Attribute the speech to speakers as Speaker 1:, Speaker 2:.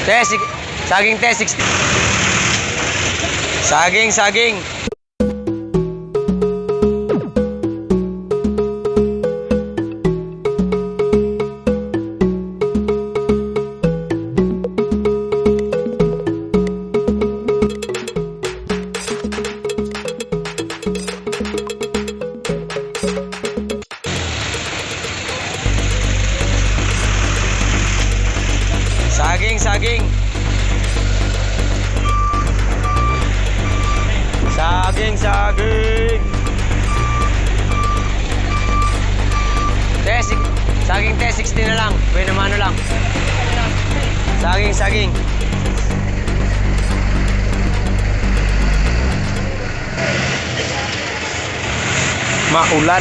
Speaker 1: Saging te, 60. Saging. Saging. Saging te, 60 na lang. Pwede naman lang. Saging. Maulan.